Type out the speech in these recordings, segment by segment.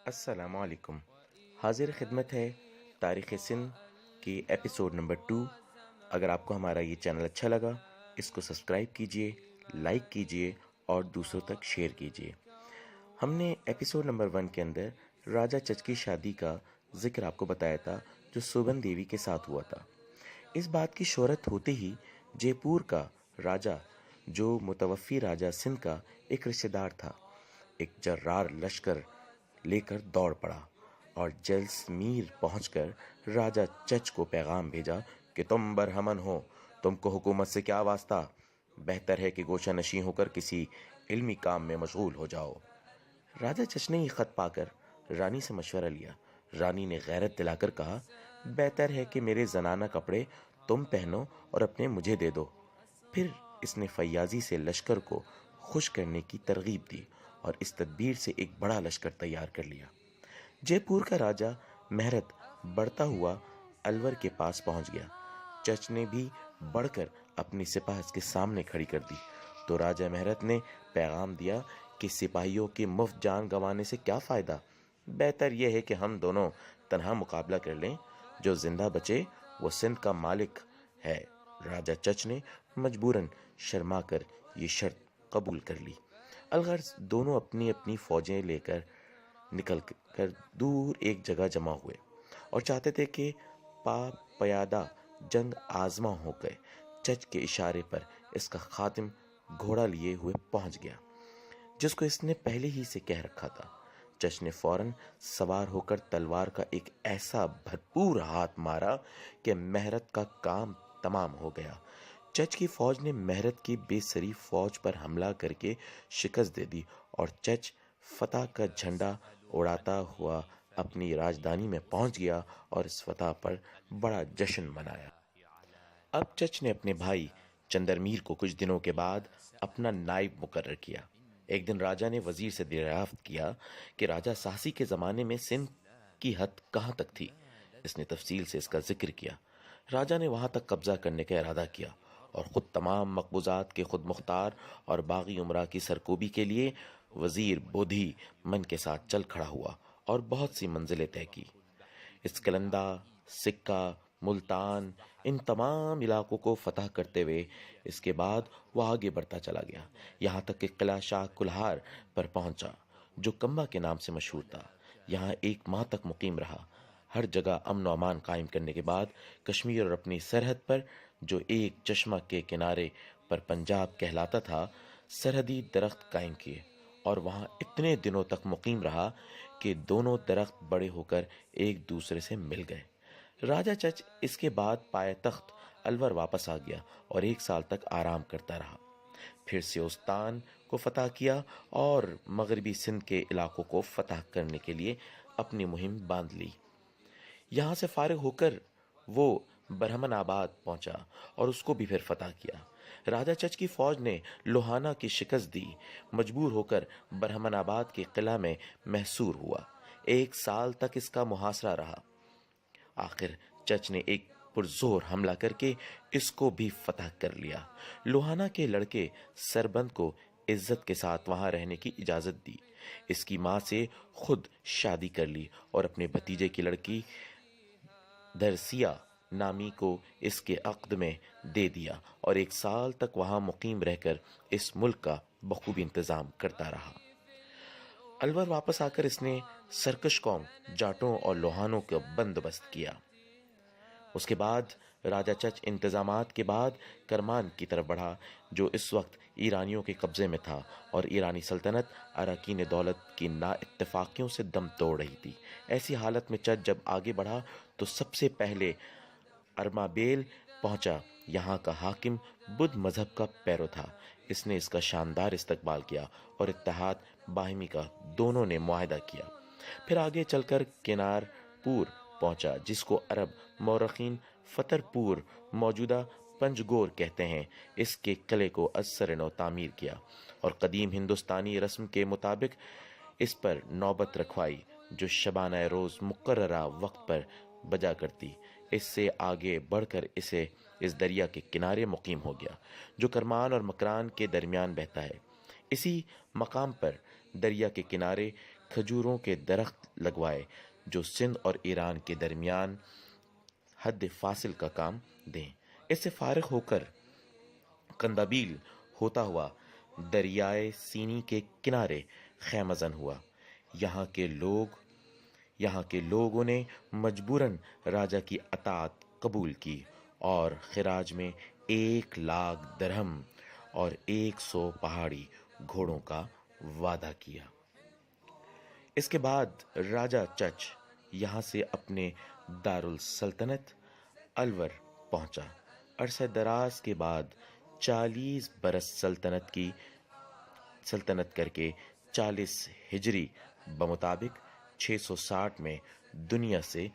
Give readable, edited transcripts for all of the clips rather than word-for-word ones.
السلام علیکم۔ حاضر خدمت ہے تاریخ سندھ کی ایپیسوڈ نمبر 2۔ اگر آپ کو ہمارا یہ چینل اچھا لگا اس کو سبسکرائب کیجئے، لائک کیجئے اور دوسروں تک شیئر کیجئے۔ ہم نے ایپیسوڈ نمبر 1 کے اندر راجہ چچ کی شادی کا ذکر آپ کو بتایا تھا جو سوبن دیوی کے ساتھ ہوا تھا۔ اس بات کی شہرت ہوتے ہی جے پور کا راجہ جو متوفی راجہ سندھ کا ایک رشتہ دار تھا، ایک جرار لشکر لے کر دوڑ پڑا اور جیسلمیر پہنچ کر راجہ چچ کو پیغام بھیجا کہ تم برہمن ہو، تم کو حکومت سے کیا واسطہ، بہتر ہے کہ گوشہ نشیں ہو کر کسی علمی کام میں مشغول ہو جاؤ۔ راجہ چچ نے یہ خط پا کر رانی سے مشورہ لیا۔ رانی نے غیرت دلا کر کہا، بہتر ہے کہ میرے زنانہ کپڑے تم پہنو اور اپنے مجھے دے دو۔ پھر اس نے فیاضی سے لشکر کو خوش کرنے کی ترغیب دی اور اس تدبیر سے ایک بڑا لشکر تیار کر لیا۔ جے پور کا راجہ مہرت بڑھتا ہوا الور کے پاس پہنچ گیا۔ چچ نے بھی بڑھ کر اپنی سپاہ اس کے سامنے کھڑی کر دی تو راجہ مہرت نے پیغام دیا کہ سپاہیوں کے مفت جان گنوانے سے کیا فائدہ، بہتر یہ ہے کہ ہم دونوں تنہا مقابلہ کر لیں، جو زندہ بچے وہ سندھ کا مالک ہے۔ راجہ چچ نے مجبوراً شرما کر یہ شرط قبول کر لی۔ الغرض دونوں اپنی اپنی فوجیں لے کر نکل کر دور ایک جگہ جمع ہوئے اور چاہتے تھے کہ پیادہ جنگ آزما ہو گئے۔ چچ کے اشارے پر اس کا خادم گھوڑا لیے ہوئے پہنچ گیا جس کو اس نے پہلے ہی سے کہہ رکھا تھا۔ چچ نے فوراً سوار ہو کر تلوار کا ایک ایسا بھرپور ہاتھ مارا کہ مہرت کا کام تمام ہو گیا۔ چچ کی فوج نے مہرت کی بے سری فوج پر حملہ کر کے شکست دے دی اور چچ فتح کا جھنڈا اڑاتا ہوا اپنی راجدھانی میں پہنچ گیا اور اس فتح پر بڑا جشن منایا۔ اب چچ نے اپنے بھائی چندرمیر کو کچھ دنوں کے بعد اپنا نائب مقرر کیا۔ ایک دن راجہ نے وزیر سے دریافت کیا کہ راجہ ساسی کے زمانے میں سندھ کی حد کہاں تک تھی۔ اس نے تفصیل سے اس کا ذکر کیا۔ راجہ نے وہاں تک قبضہ کرنے کا ارادہ کیا اور خود تمام مقبوضات کے خود مختار اور باغی عمرہ کی سرکوبی کے لیے وزیر بودھی من کے ساتھ چل کھڑا ہوا اور بہت سی منزلیں طے کی۔ اسکلندہ، سکہ، ملتان، ان تمام علاقوں کو فتح کرتے ہوئے اس کے بعد وہ آگے بڑھتا چلا گیا، یہاں تک کہ قلعہ شاہ کلہار پر پہنچا جو کمبا کے نام سے مشہور تھا۔ یہاں 1 ماہ تک مقیم رہا۔ ہر جگہ امن و امان قائم کرنے کے بعد کشمیر اور اپنی سرحد پر جو ایک چشمہ کے کنارے پر پنجاب کہلاتا تھا، سرحدی درخت قائم کیے اور وہاں اتنے دنوں تک مقیم رہا کہ دونوں درخت بڑے ہو کر ایک دوسرے سے مل گئے۔ راجہ چچ اس کے بعد پائے تخت الور واپس آ گیا اور 1 سال تک آرام کرتا رہا۔ پھر سیوستان کو فتح کیا اور مغربی سندھ کے علاقوں کو فتح کرنے کے لیے اپنی مہم باندھ لی۔ یہاں سے فارغ ہو کر وہ برہمن آباد پہنچا اور اس کو بھی پھر فتح کیا۔ راجہ چچ کی فوج نے لوہانا کی شکست دی، مجبور ہو کر برہمن آباد کے قلعہ میں محصور ہوا۔ 1 سال تک اس کا محاصرہ رہا۔ آخر چچ نے ایک پرزور حملہ کر کے اس کو بھی فتح کر لیا۔ لوہانا کے لڑکے سربند کو عزت کے ساتھ وہاں رہنے کی اجازت دی۔ اس کی ماں سے خود شادی کر لی اور اپنے بھتیجے کی لڑکی درسیا نامی کو اس کے عقد میں دے دیا اور 1 سال تک وہاں مقیم رہ کر اس ملک کا بخوبی انتظام کرتا رہا۔ الور واپس آ کر اس نے سرکش قوم جاٹوں اور لوہانوں کا بندوبست کیا۔ اس کے بعد راجہ چچ انتظامات کے بعد کرمان کی طرف بڑھا جو اس وقت ایرانیوں کے قبضے میں تھا اور ایرانی سلطنت اراکین دولت کی نا اتفاقیوں سے دم توڑ رہی تھی۔ ایسی حالت میں چچ جب آگے بڑھا تو سب سے پہلے ارمابیل پہنچا۔ یہاں کا حاکم بدھ مذہب کا پیرو تھا۔ اس نے اس کا شاندار استقبال کیا اور اتحاد باہمی کا دونوں نے معاہدہ کیا۔ پھر آگے چل کر کنار پور پہنچا جس کو عرب مورخین فتر پور موجودہ پنجگور کہتے ہیں۔ اس کے قلعے کو از سر نو تعمیر کیا اور قدیم ہندوستانی رسم کے مطابق اس پر نوبت رکھوائی جو شبانہ روز مقررہ وقت پر بجا کرتی۔ اس سے آگے بڑھ کر اسے اس دریا کے کنارے مقیم ہو گیا جو کرمان اور مکران کے درمیان بہتا ہے۔ اسی مقام پر دریا کے کنارے کھجوروں کے درخت لگوائے جو سندھ اور ایران کے درمیان حد فاصل کا کام دیں۔ اس سے فارغ ہو کر قندابیل ہوتا ہوا دریائے سینی کے کنارے خیمہ زن ہوا۔ یہاں کے لوگوں نے مجبوراً راجہ کی اطاعت قبول کی اور خراج میں 1,00,000 درہم اور 100 پہاڑی گھوڑوں کا وعدہ کیا۔ اس کے بعد راجہ چچ یہاں سے اپنے دارالسلطنت الور پہنچا۔ عرصہ دراز کے بعد 40 برس سلطنت کر کے 40 ہجری بمطابق 660 میں دنیا سے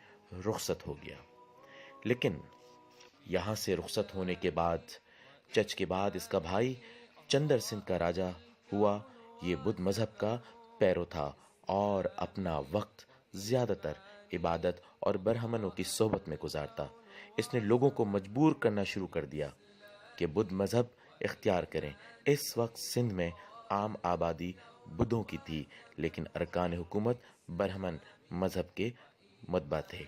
رخصت ہو گیا۔ لیکن یہاں سے رخصت ہونے کے بعد چچ کے بعد اس کا بھائی چندر سنگھ کا راجہ ہوا۔ یہ بدھ مذہب کا پیرو تھا اور اپنا وقت زیادہ تر عبادت اور برہمنوں کی صحبت میں گزارتا۔ اس نے لوگوں کو مجبور کرنا شروع کر دیا کہ بدھ مذہب اختیار کریں۔ اس وقت سندھ میں عام آبادی بدھوں کی تھی، لیکن ارکان حکومت برہمن مذہب کے متبع تھے۔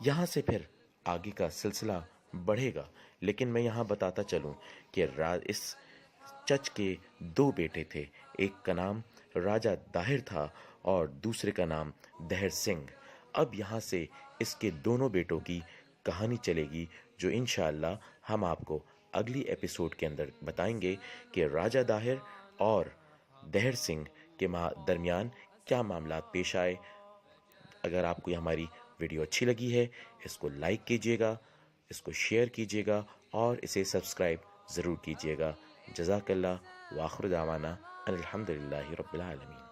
یہاں سے پھر آگے کا سلسلہ بڑھے گا، لیکن میں یہاں بتاتا چلوں کہ اس چچ کے 2 بیٹے تھے۔ ایک کا نام راجہ داہر تھا اور دوسرے کا نام دہر سنگھ۔ اب یہاں سے اس کے دونوں بیٹوں کی کہانی چلے گی، جو انشاءاللہ ہم آپ کو اگلی ایپیسوڈ کے اندر بتائیں گے کہ راجہ داہر اور دہر سنگھ کے درمیان کیا معاملات پیش آئے۔ اگر آپ کو یہ ہماری ویڈیو اچھی لگی ہے، اس کو لائک کیجیے گا، اس کو شیئر کیجیے گا اور اسے سبسکرائب ضرور کیجیے گا۔ جزاک اللہ، وآخر دعوانا ان الحمدللہ رب العالمین۔